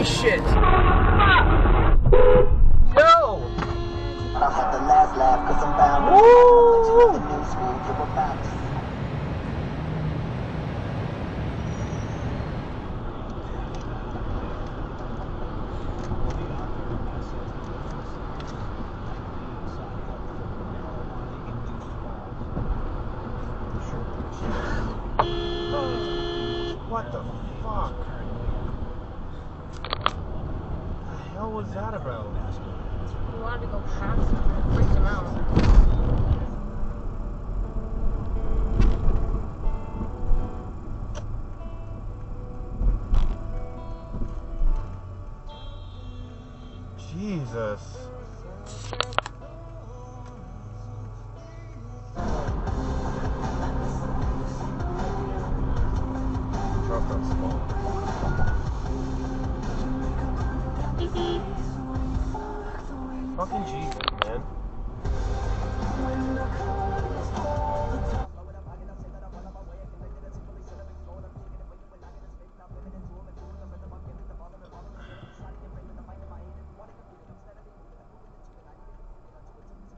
shit! Yo! I had the last laugh cause I'm bound to the new school you're about to see. What the fuck? What the hell was that about? We wanted to go past him and freak him out. Jesus. Trust us small. Fucking Jesus, man.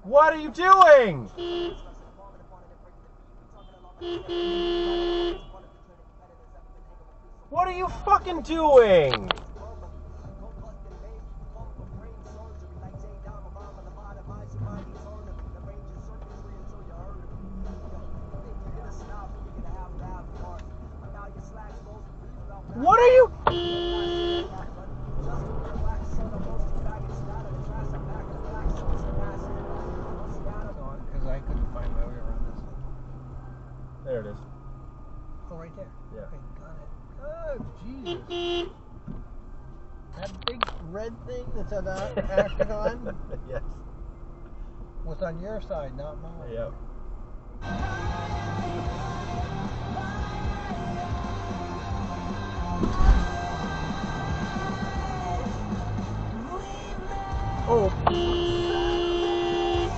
What are you doing? What are you fucking doing? What are you? Because I couldn't find my way around this. There it is. Oh, right there. Yeah. Okay, got it. Good, Jesus. That big red thing that's on the octagon Yes. was on your side, not mine. Yep. Oh.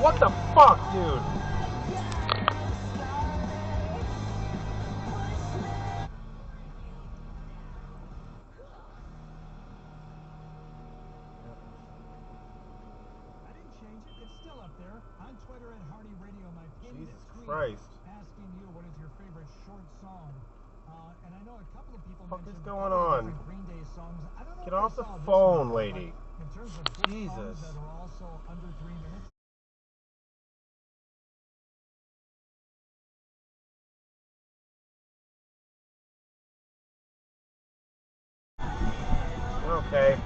What the fuck, dude? On Twitter at Hardy Radio, my pinned tweet Christ. asking you what is your favorite short song. And I know a couple of people What the fuck is mentioned going different on? Green Day songs. I don't know Get if I off the saw this phone, one, lady. but in terms of good Jesus. songs that are also under 3 minutes. Okay.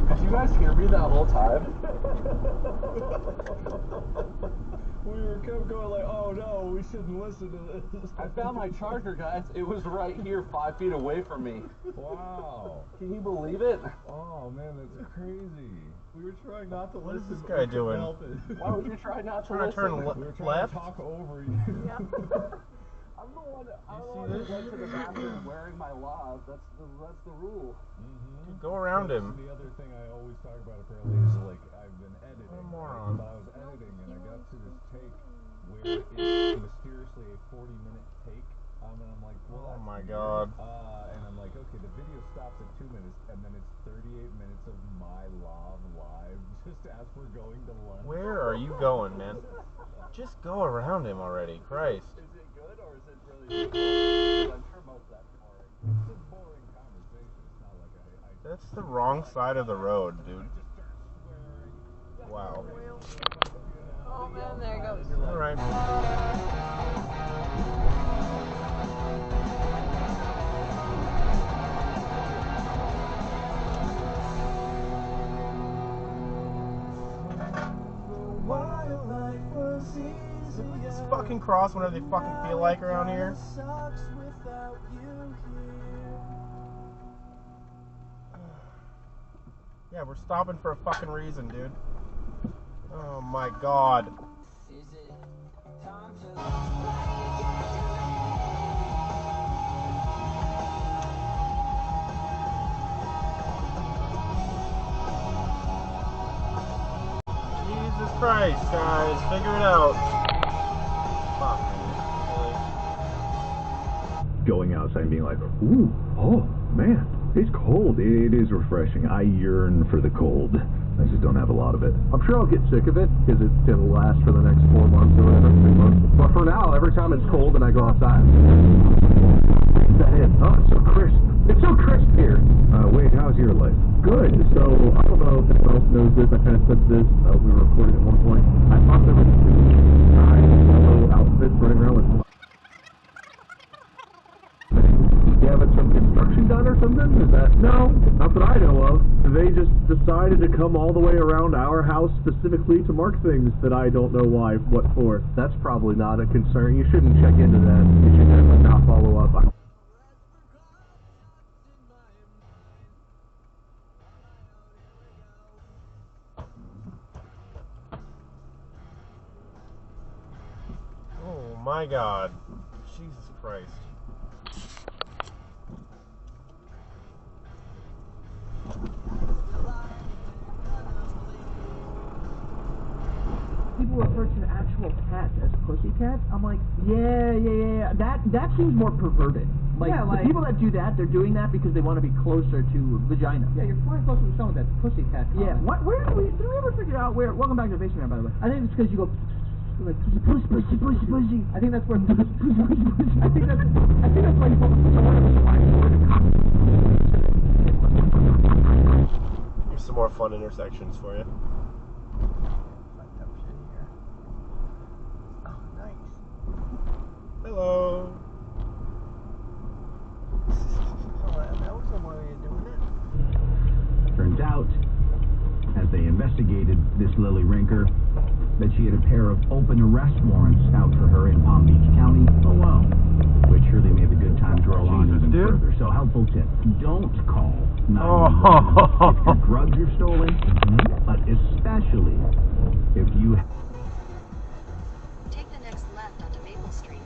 Did you guys hear me that whole time? We kept going like, oh no, we shouldn't listen to this. I found my charger, guys. It was right here, 5 feet away from me. Wow. Can you believe it? Oh man, that's crazy. We were trying not to What is listen. this guy doing? Why would you try not to Trying to turn listen? We were trying left? to talk over you. Yeah. I'm the one that this? went to the bathroom wearing my lav. That's the rule. Dude, go around him. The other thing I always talk about apparently is like I've been editing. What a moron. But I was editing and I got to this take where it's mysteriously a 40-minute take. And I'm like, well, Oh my weird. God. And I'm like, okay, the video stops at 2 minutes, and then it's 38 minutes of my lav live, just as we're going to lunch. Where are you going, man? Just go around him already, Christ. Is it good or is it really good? I'm sure most of that's boring. It's a boring conversation. It's not like I That's the wrong side of the road, dude. just start swearing. Wow. Oh man, there it goes. Alright. Just fucking cross whenever they fucking feel like around here. Yeah, we're stopping for a fucking reason, dude. Oh my God. Is it time to Christ, guys, figure it out. Fuck, really? Going outside and being like, ooh, oh, man, it's cold. It is refreshing. I yearn for the cold. I just don't have a lot of it. I'm sure I'll get sick of it because it's going to last for the next 4 months or whatever, 3 months. But for now, every time it's cold and I go outside, breathe that in. Oh, it's so crisp. It's so crisp here. Wait, how's your life? Good. So, I don't know if anyone else knows this. I kind of said this. We were recording at one point. I thought there was 2 guys in yellow outfits running around with... You having some construction done or something? Is that... No, not that I know of. They just decided to come all the way around our house specifically to mark things that I don't know why, what for. That's probably not a concern. You shouldn't check into that. You should not follow up. Oh my God. Jesus Christ. People refer to actual cats as pussycats. I'm like, yeah. That seems more perverted. Like, the people that do that, they're doing that because they want to be closer to vagina. Yeah, you're flying closer to someone that's pussycat. Yeah. Where did we ever figure out where? Welcome back to the basement, by the way. I think it's because you go. Like pussy. I think that's where. I think that's why you focus so much on the Here's some more fun intersections for you. Hello. That was some way of doing it. Turns out, as they investigated this Lily Rinker, that she had a pair of open arrest warrants out for her in Palm Beach County. Oh, wow. Which surely made the good times roll on even further. So, helpful tip, don't call 911 if your drugs are stolen, but especially if you... Take the next left onto Maple Street.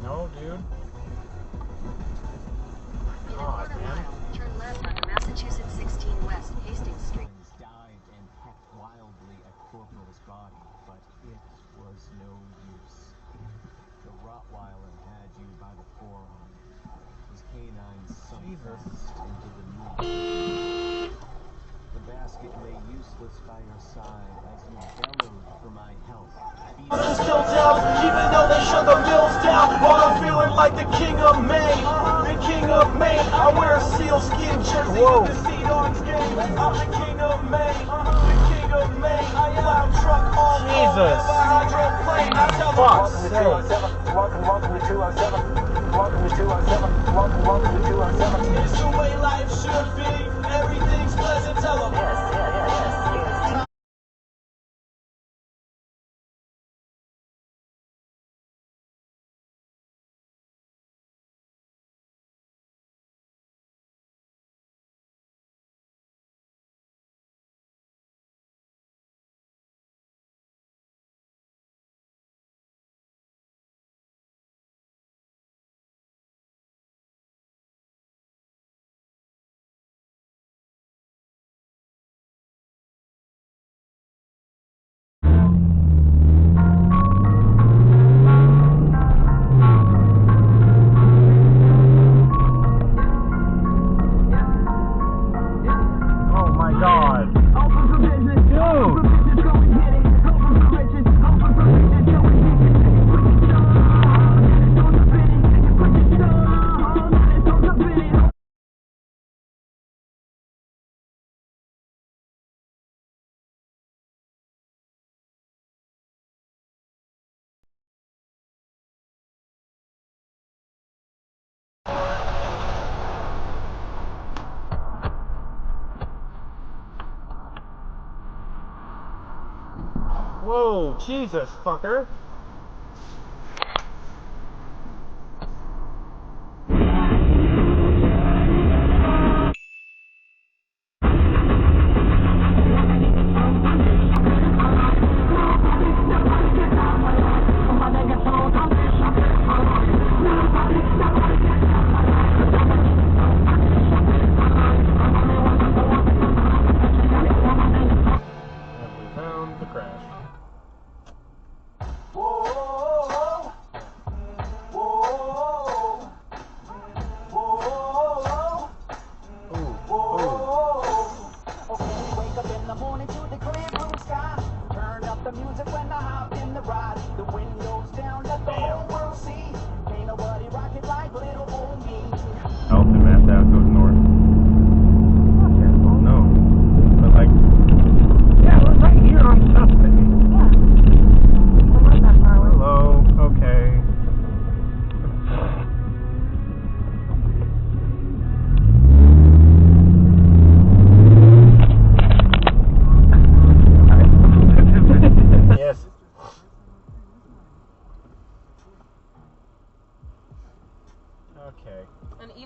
No, dude. In a quarter mile, turn left onto Massachusetts 16 West, Hastings Street. Dived and pecked wildly at Corporal's body, but it was no use. The Rottweiler had you by the forearm. His canines sunk fast into the knee. The basket lay useless by your side as you bellowed for my help. Still down, even though they shut the mills down. While I'm feeling like the king of Maine. The king of Maine. I wear a sealskin jersey with the Sea Dogs game. I'm the king of Maine. The king of Maine. I am truck all Jesus. hydroplane. I tell them welcome to 207. Welcome to 207. Welcome to 207. It's the way life should be. Everything's pleasant. Tell them. Yes. Whoa, Jesus, fucker.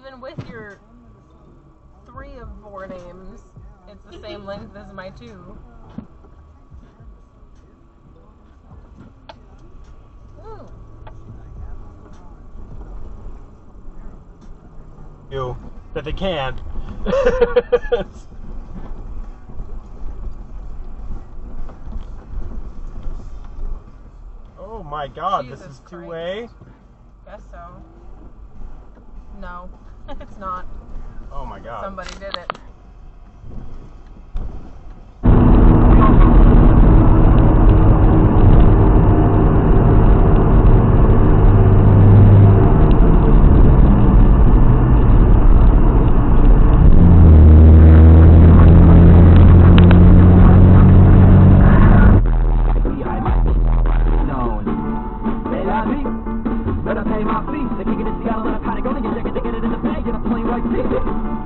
even with your 3 of 4 names, it's the same length as my 2. Ooh. You that they can't. Oh my God, Jesus this is Christ. two-way? Guess so. No, it's not. Oh my God. Somebody did it. Better pay my fee. They kick it in Seattle and I'm kinda gonna get it in the bag and I'm playing white feet.